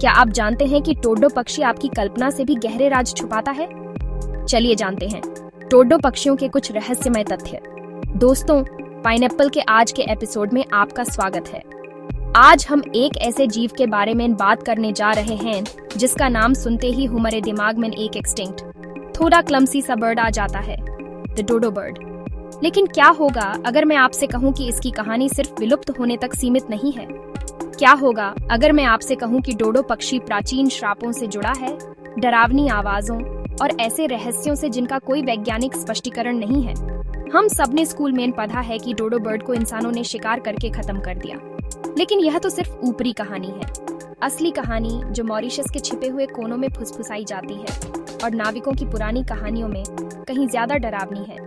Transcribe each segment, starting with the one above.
क्या आप जानते हैं कि डोडो पक्षी आपकी कल्पना से भी गहरे राज छुपाता है? चलिए जानते हैं डोडो पक्षियों के कुछ रहस्यमय तथ्य। दोस्तों, पाइनएप्पल के आज के एपिसोड में आपका स्वागत है। आज हम एक ऐसे जीव के बारे में बात करने जा रहे हैं जिसका नाम सुनते ही हमारे दिमाग में एक एक्सटिंक्ट, थोड़ा क्लमसी सा बर्ड आ जाता है, द डोडो बर्ड। लेकिन क्या होगा अगर मैं आपसे कहूं कि इसकी कहानी सिर्फ विलुप्त होने तक सीमित नहीं है? क्या होगा अगर मैं आपसे कहूं कि डोडो पक्षी प्राचीन श्रापों से जुड़ा है, डरावनी आवाजों और ऐसे रहस्यों से जिनका कोई वैज्ञानिक स्पष्टीकरण नहीं है? हम सबने स्कूल में पढ़ा है कि डोडो बर्ड को इंसानों ने शिकार करके खत्म कर दिया, लेकिन यह तो सिर्फ ऊपरी कहानी है। असली कहानी जो मॉरिशस के छिपे हुए कोनों में फुसफुसाई जाती है और नाविकों की पुरानी कहानियों में कहीं ज्यादा डरावनी है।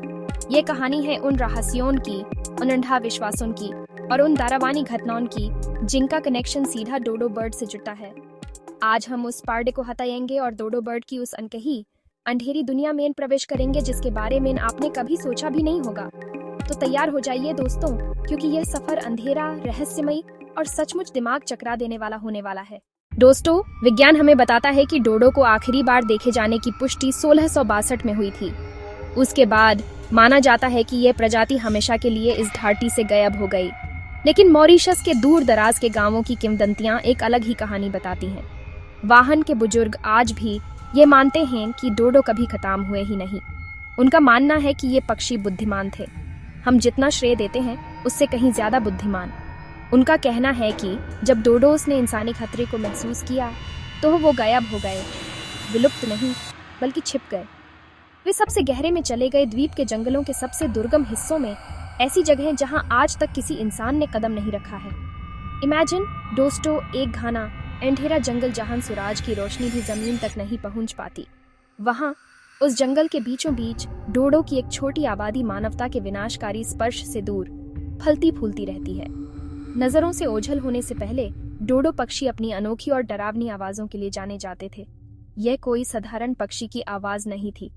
ये कहानी है उन रहस्यों की, उन अंधा विश्वासों की और उन दारावानी घटनाओं की जिनका कनेक्शन सीधा डोडो बर्ड से जुड़ा है। आज हम उस पर्दे को हटाएंगे और डोडो बर्ड की उस अनकही अंधेरी दुनिया में प्रवेश करेंगे जिसके बारे में आपने कभी सोचा भी नहीं होगा। तो तैयार हो जाइए दोस्तों, क्योंकि यह सफर अंधेरा, रहस्यमयी और सचमुच दिमाग चकरा देने वाला होने वाला है। दोस्तों, विज्ञान हमें बताता है कि डोडो को आखिरी बार देखे जाने की पुष्टि 1662 में हुई थी। उसके बाद माना जाता है कि यह प्रजाति हमेशा के लिए इस धरती से गायब हो गई। लेकिन मॉरिशस के दूर दराज के गांवों की किंवदंतियां एक अलग ही कहानी बताती हैं। वाहन के बुजुर्ग आज भी ये मानते हैं कि डोडो कभी खत्म हुए ही नहीं। उनका मानना है कि ये पक्षी बुद्धिमान थे, हम जितना श्रेय देते हैं उससे कहीं ज्यादा बुद्धिमान। उनका कहना है कि जब डोडोस ने इंसानी खतरे को महसूस किया तो वो गायब हो गए, विलुप्त नहीं बल्कि छिप गए। वे सबसे गहरे में चले गए, द्वीप के जंगलों के सबसे दुर्गम हिस्सों में, ऐसी जगह जहां आज तक किसी इंसान ने कदम नहीं रखा है। इमेजिन दोस्तों, एक घना अंधेरा जंगल जहां सूरज की रोशनी भी जमीन तक नहीं पहुंच पाती। वहां उस जंगल के बीचों बीच डोडो की एक छोटी आबादी मानवता के विनाशकारी स्पर्श से दूर फलती फूलती रहती है। नजरों से ओझल होने से पहले डोडो पक्षी अपनी अनोखी और डरावनी आवाजों के लिए जाने जाते थे। यह कोई साधारण पक्षी की आवाज नहीं थी।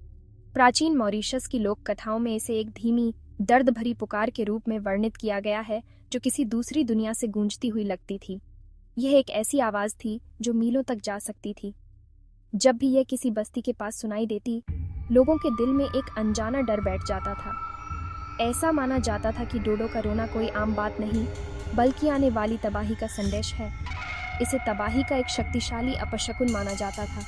प्राचीन मॉरिशस की लोक कथाओं में इसे एक धीमी, दर्द भरी पुकार के रूप में वर्णित किया गया है जो किसी दूसरी दुनिया से गूंजती हुई लगती थी। यह एक ऐसी आवाज थी जो मीलों तक जा सकती थी। जब भी यह किसी बस्ती के पास सुनाई देती, लोगों के दिल में एक अनजाना डर बैठ जाता था। ऐसा माना जाता था कि डोडो का रोना कोई आम बात नहीं, बल्कि आने वाली तबाही का संदेश है। इसे तबाही का एक शक्तिशाली अपशकुन माना जाता था।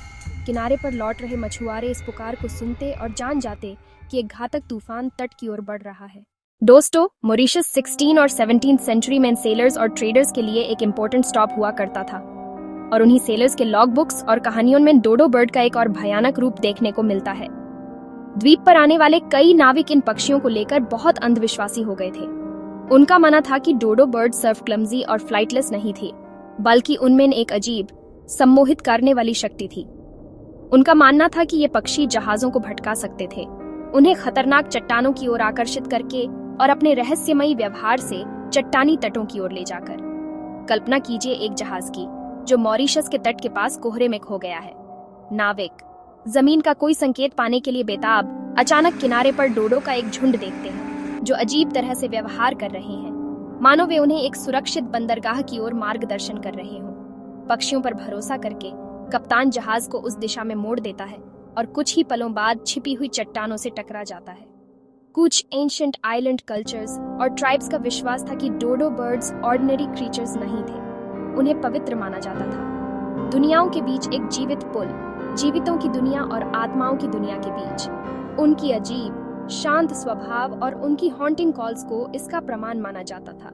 किनारे पर लौट रहे मछुआरे इस पुकार को सुनते और जान जाते कि एक घातक तूफान तट की ओर बढ़ रहा है। दोस्तों, मॉरिशस 16 और 17 सेंचुरी में सेलर्स और ट्रेडर्स के लिए एक इम्पोर्टेंट स्टॉप हुआ करता था, और उन्हीं सेलर्स के लॉग बुक्स और कहानियों में डोडो बर्ड का एक और भयानक रूप देखने को मिलता है। द्वीप पर आने वाले कई नाविक इन पक्षियों को लेकर बहुत अंधविश्वासी हो गए थे। उनका मानना था कि डोडो बर्ड सिर्फ क्लमजी और फ्लाइटलेस नहीं थी, बल्कि उनमें एक अजीब, सम्मोहित करने वाली शक्ति थी। उनका मानना था कि ये पक्षी जहाजों को भटका सकते थे, उन्हें खतरनाक चट्टानों की ओर आकर्षित करके और अपने रहस्यमयी व्यवहार से चट्टानी तटों की ओर ले जाकर। कल्पना कीजिए एक जहाज की जो मॉरिशस के तट के पास कोहरे में खो गया है। नाविक जमीन का कोई संकेत पाने के लिए बेताब अचानक किनारे पर डोडो का एक झुंड देखते हैं जो अजीब तरह से व्यवहार कर रहे हैं, मानो वे उन्हें एक सुरक्षित बंदरगाह की ओर मार्गदर्शन कर रहे हों। पक्षियों पर भरोसा करके कप्तान जहाज को उस दिशा में मोड़ देता है और कुछ ही पलों बाद छिपी हुई चट्टानों से टकरा जाता है। कुछ एंशिएंट आइलैंड कल्चर्स और ट्राइब्स का विश्वास था कि डोडो बर्ड्स ऑर्डिनरी क्रीचर्स नहीं थे, उन्हें पवित्र माना जाता था। दुनियाओं के बीच एक जीवित पुल, जीवितों की दुनिया और आत्माओं की दुनिया के बीच। उनकी अजीब, शांत स्वभाव और उनकी हॉन्टिंग कॉल्स को इसका प्रमाण माना जाता था।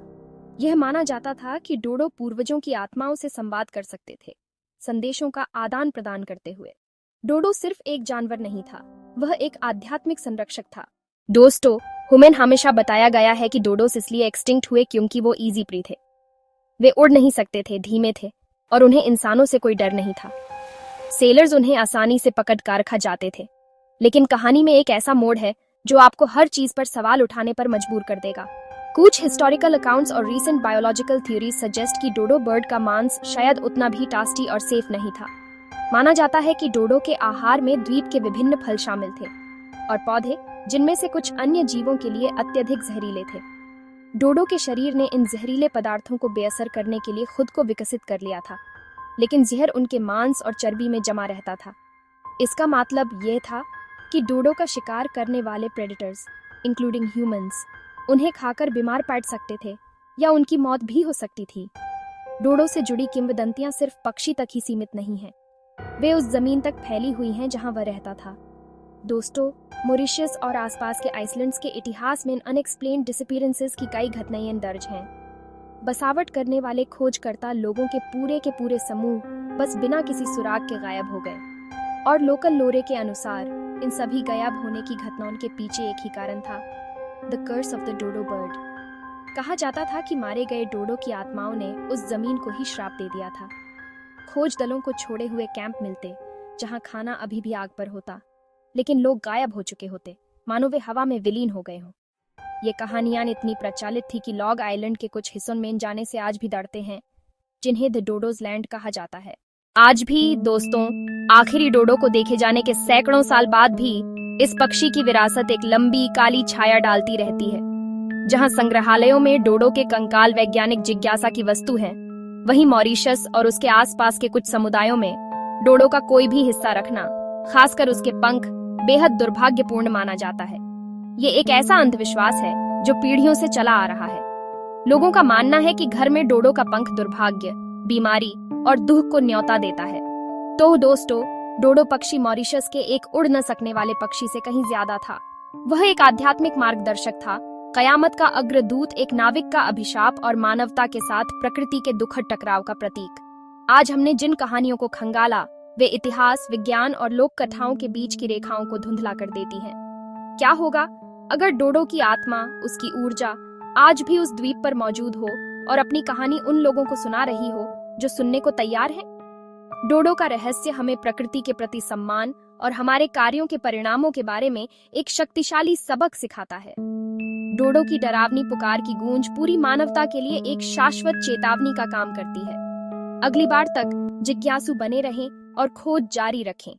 यह माना जाता था कि डोडो पूर्वजों की आत्माओं से संवाद कर सकते थे, संदेशों का आदान प्रदान करते हुए। डोडो सिर्फ एक जानवर नहीं था, वह एक आध्यात्मिक संरक्षक था। दोस्तों, हमें हमेशा बताया गया है कि डोडोस इसलिए एक्सटिंक्ट हुए क्योंकि वो इजी प्री थे। वे उड़ नहीं सकते थे, धीमे थे और उन्हें इंसानों से कोई डर नहीं था। सेलर्स उन्हें आसानी से पकड़ कर खा जाते थे। लेकिन कहानी में एक ऐसा मोड़ है जो आपको हर चीज पर सवाल उठाने पर मजबूर कर देगा। कुछ हिस्टोरिकल अकाउंट्स और रीसेंट बायोलॉजिकल थ्योरीज सजेस्ट कि डोडो बर्ड का मांस शायद उतना भी टेस्टी और सेफ नहीं था। माना जाता है कि डोडो के आहार में द्वीप के विभिन्न फल शामिल थे और पौधे, जिनमें से कुछ अन्य जीवों के लिए अत्यधिक जहरीले थे। डोडो के शरीर ने इन जहरीले पदार्थों को बेअसर करने के लिए खुद को विकसित कर लिया था, लेकिन जहर उनके मांस और चर्बी में जमा रहता था। इसका मतलब यह था कि डोडो का शिकार करने वाले प्रेडेटर्स, इंक्लूडिंग ह्यूमंस, उन्हें खाकर बीमार पड़ सकते थे या उनकी मौत भी हो सकती थी। डोडो से जुड़ी किंवदंतियां सिर्फ पक्षी तक ही सीमित नहीं हैं, वे उस जमीन तक फैली हुई हैं जहां वह रहता था। दोस्तों, मॉरिशस और आसपास के आइसलैंड्स के इतिहास में अनएक्सप्लेन्ड डिसअपीयरेंसेस की कई घटनाएं दर्ज हैं। बसावट करने वाले खोजकर्ता लोगों के पूरे समूह बस बिना किसी सुराग के गायब हो गए, और लोकल लोरे के अनुसार इन सभी गायब होने की घटनाओं के पीछे एक ही कारण था, the curse of the dodo bird. कहा जाता था कि मारे गए डोडो की आत्माओं ने उस जमीन को ही श्राप दे दिया था। खोज दलों को छोड़े हुए कैंप मिलते जहां खाना अभी भी आग पर होता, लेकिन लोग गायब हो चुके होते, मानो वे हवा में विलीन हो गए हों। ये कहानियां इतनी प्रचलित थी कि लॉग आइलैंड के कुछ हिस्सों में जाने से आज भी डरते हैं, जिन्हें द डोडोज लैंड कहा जाता है। आज भी दोस्तों, आखिरी डोडो को देखे जाने के सैकड़ों साल बाद भी इस पक्षी की विरासत एक लंबी काली छाया डालती रहती है। जहां संग्रहालयों में डोडो के कंकाल वैज्ञानिक जिज्ञासा की वस्तु हैं, वहीं मॉरिशस और उसके आसपास के कुछ समुदायों में डोडो का कोई भी हिस्सा रखना, खासकर उसके पंख, बेहद दुर्भाग्यपूर्ण माना जाता है। ये एक ऐसा अंधविश्वास है जो पीढ़ियों से चला आ रहा है। लोगों का मानना है कि घर में डोडो का पंख दुर्भाग्य, बीमारी और दुख को न्योता देता है। तो दोस्तों, डोडो पक्षी मॉरिशस के एक उड़ न सकने वाले पक्षी से कहीं ज्यादा था। वह एक आध्यात्मिक मार्गदर्शक था, कयामत का अग्रदूत, एक नाविक का अभिशाप और मानवता के साथ प्रकृति के दुखद टकराव का प्रतीक। आज हमने जिन कहानियों को खंगाला, वे इतिहास, विज्ञान और लोक कथाओं के बीच की रेखाओं को धुंधला कर देती हैं। क्या होगा अगर डोडो की आत्मा, उसकी ऊर्जा आज भी उस द्वीप पर मौजूद हो और अपनी कहानी उन लोगों को सुना रही हो जो सुनने को तैयार हैं? डोडो का रहस्य हमें प्रकृति के प्रति सम्मान और हमारे कार्यों के परिणामों के बारे में एक शक्तिशाली सबक सिखाता है। डोडो की डरावनी पुकार की गूंज पूरी मानवता के लिए एक शाश्वत चेतावनी का काम करती है। अगली बार तक जिज्ञासु बने रहें और खोज जारी रखें।